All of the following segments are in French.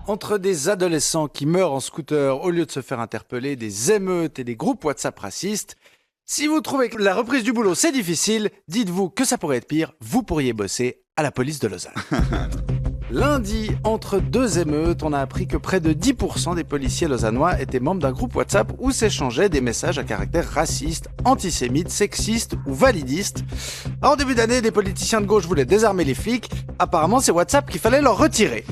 Entre des adolescents qui meurent en scooter au lieu de se faire interpeller, des émeutes et des groupes WhatsApp racistes, si vous trouvez que la reprise du boulot c'est difficile, dites-vous que ça pourrait être pire, vous pourriez bosser à la police de Lausanne. Lundi, entre deux émeutes, on a appris que près de 10% des policiers lausannois étaient membres d'un groupe WhatsApp où s'échangeaient des messages à caractère raciste, antisémite, sexiste ou validiste. En début d'année, des politiciens de gauche voulaient désarmer les flics. Apparemment, c'est WhatsApp qu'il fallait leur retirer.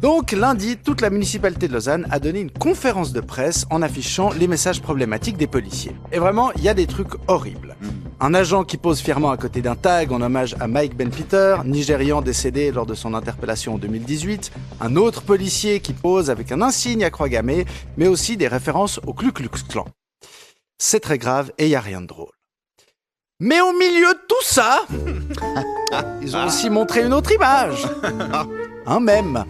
Donc lundi, toute la municipalité de Lausanne a donné une conférence de presse en affichant les messages problématiques des policiers. Et vraiment, il y a des trucs horribles. Un agent qui pose fièrement à côté d'un tag en hommage à Mike Ben Peter, Nigérian décédé lors de son interpellation en 2018, un autre policier qui pose avec un insigne à croix gammée, mais aussi des références au Ku Klux Klan. C'est très grave et il n'y a rien de drôle. Mais au milieu de tout ça, ils ont aussi montré une autre image. Un mème,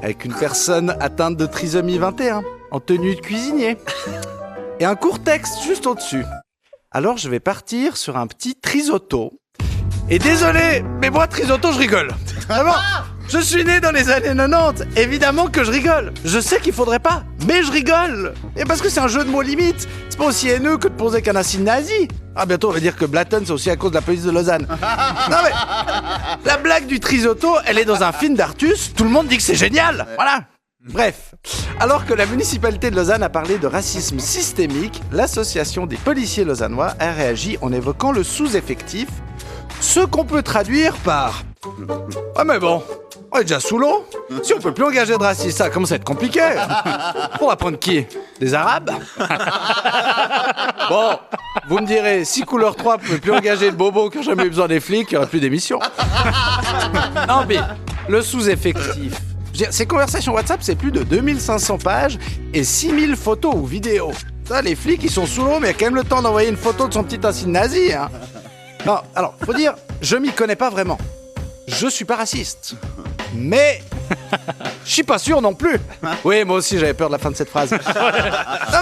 avec une personne atteinte de trisomie 21, en tenue de cuisinier, et un court texte juste au-dessus. Alors je vais partir sur un petit trisoto. Et désolé, mais moi trisoto je rigole. Vraiment, je suis né dans les années 90, évidemment que je rigole. Je sais qu'il faudrait pas, mais je rigole. Et parce que c'est un jeu de mots limite. C'est pas aussi haineux que de poser qu'un insigne nazi. Ah, bientôt on va dire que Blatten c'est aussi à cause de la police de Lausanne. Non mais, la blague du trisoto, elle est dans un film d'Artus, tout le monde dit que c'est génial. Voilà. Bref, alors que la municipalité de Lausanne a parlé de racisme systémique, l'association des policiers lausannois a réagi en évoquant le sous-effectif, ce qu'on peut traduire par « Ah mais bon, on est déjà sous l'eau. Si on peut plus engager de racistes, ça commence à être compliqué. Pour apprendre qui ? Des Arabes ? Bon, vous me direz, si Couleur 3 peut plus engager de bobos qui n'ont jamais eu besoin des flics, il n'y aura plus d'émissions. Non mais, le sous-effectif... Ces conversations WhatsApp, c'est plus de 2500 pages et 6000 photos ou vidéos. Ça, les flics, ils sont sous l'eau, mais il y a quand même le temps d'envoyer une photo de son petit insigne nazi. Hein. Non, alors, faut dire, je m'y connais pas vraiment. Je suis pas raciste. Mais je suis pas sûr non plus. Oui, moi aussi, j'avais peur de la fin de cette phrase. Non,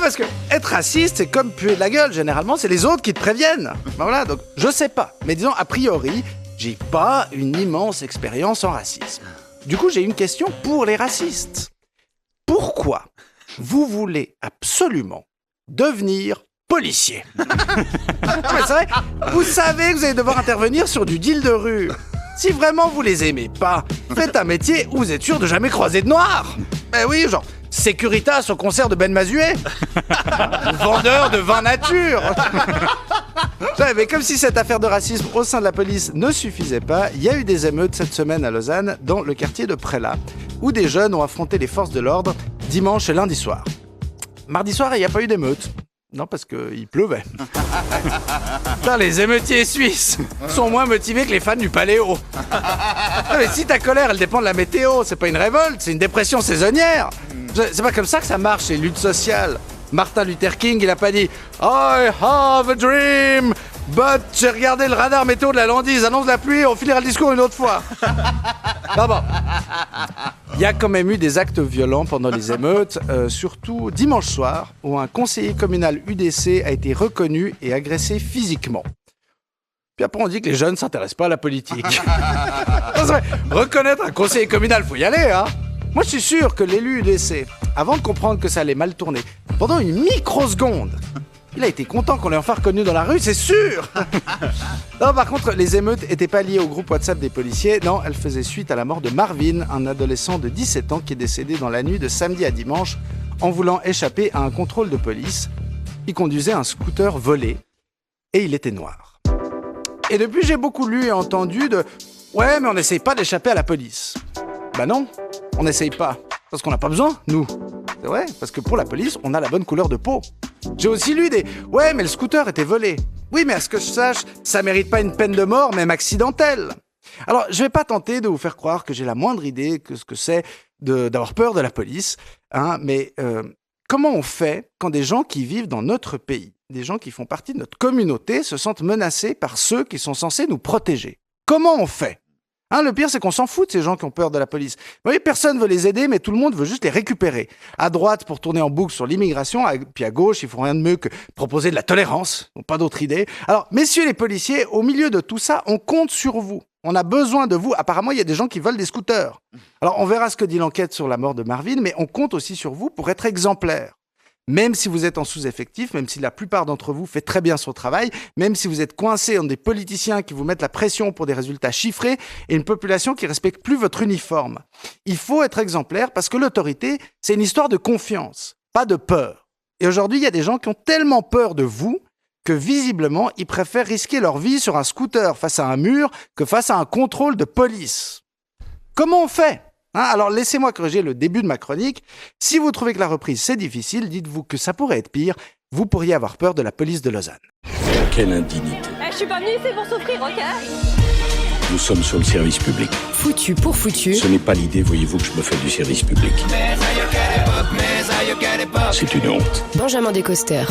parce que être raciste, c'est comme puer de la gueule. Généralement, c'est les autres qui te préviennent. Ben voilà, donc je sais pas. Mais disons, a priori, j'ai pas une immense expérience en racisme. Du coup, j'ai une question pour les racistes. Pourquoi vous voulez absolument devenir policier ? Non, mais c'est vrai, vous savez que vous allez devoir intervenir sur du deal de rue. Si vraiment vous les aimez pas, faites un métier où vous êtes sûr de jamais croiser de noirs. Ben oui, genre Securitas au concert de Ben Mazuet. Vendeur de vin nature. Mais comme si cette affaire de racisme au sein de la police ne suffisait pas, il y a eu des émeutes cette semaine à Lausanne, dans le quartier de Prélat, où des jeunes ont affronté les forces de l'ordre dimanche et lundi soir. Mardi soir, il n'y a pas eu d'émeute. Non, parce qu'il pleuvait. Putain, les émeutiers suisses sont moins motivés que les fans du Paléo. Non, mais si ta colère, elle dépend de la météo, c'est pas une révolte, c'est une dépression saisonnière. C'est pas comme ça que ça marche, c'est lutte sociale. Martin Luther King, il a pas dit « I have a dream, but j'ai regardé le radar météo de la Landise, annonce la pluie, on finira le discours une autre fois. » Non, bon. Il y a quand même eu des actes violents pendant les émeutes, surtout dimanche soir, où un conseiller communal UDC a été reconnu et agressé physiquement. Puis après, on dit que les jeunes ne s'intéressent pas à la politique. Non, c'est vrai, reconnaître un conseiller communal, faut y aller, hein. Moi, je suis sûr que l'élu UDC, avant de comprendre que ça allait mal tourner, pendant une microseconde, il a été content qu'on l'ait enfin reconnu dans la rue, c'est sûr. Non, par contre, les émeutes n'étaient pas liées au groupe WhatsApp des policiers. Non, elles faisaient suite à la mort de Marvin, un adolescent de 17 ans qui est décédé dans la nuit de samedi à dimanche en voulant échapper à un contrôle de police. Il conduisait un scooter volé et il était noir. Et depuis, j'ai beaucoup lu et entendu de « Ouais, mais on n'essaye pas d'échapper à la police. » Bah non, on n'essaye pas. Parce qu'on n'a pas besoin, nous. C'est vrai, parce que pour la police, on a la bonne couleur de peau. J'ai aussi lu des « Ouais, mais le scooter était volé. » Oui, mais à ce que je sache, ça mérite pas une peine de mort, même accidentelle. Alors, je vais pas tenter de vous faire croire que j'ai la moindre idée que ce que c'est d'avoir peur de la police, hein, mais comment on fait quand des gens qui vivent dans notre pays, des gens qui font partie de notre communauté, se sentent menacés par ceux qui sont censés nous protéger ? Comment on fait ? Hein, le pire, c'est qu'on s'en fout de ces gens qui ont peur de la police. Vous voyez, personne veut les aider, mais tout le monde veut juste les récupérer. À droite, pour tourner en boucle sur l'immigration, puis à gauche, ils font rien de mieux que proposer de la tolérance. Ils n'ont pas d'autre idée. Alors, messieurs les policiers, au milieu de tout ça, on compte sur vous. On a besoin de vous. Apparemment, il y a des gens qui veulent des scooters. Alors, on verra ce que dit l'enquête sur la mort de Marvin, mais on compte aussi sur vous pour être exemplaire. Même si vous êtes en sous-effectif, même si la plupart d'entre vous fait très bien son travail, même si vous êtes coincé dans des politiciens qui vous mettent la pression pour des résultats chiffrés et une population qui respecte plus votre uniforme. Il faut être exemplaire parce que l'autorité, c'est une histoire de confiance, pas de peur. Et aujourd'hui, il y a des gens qui ont tellement peur de vous que visiblement, ils préfèrent risquer leur vie sur un scooter face à un mur que face à un contrôle de police. Comment on fait ? Alors laissez-moi corriger le début de ma chronique. Si vous trouvez que la reprise c'est difficile, dites-vous que ça pourrait être pire. Vous pourriez avoir peur de la police de Lausanne. Quelle indignité. Je suis pas venue ici pour souffrir, ok ? Nous sommes sur le service public. Foutu pour foutu. Ce n'est pas l'idée, voyez-vous, que je me fais du service public. C'est une honte. Benjamin Descoster.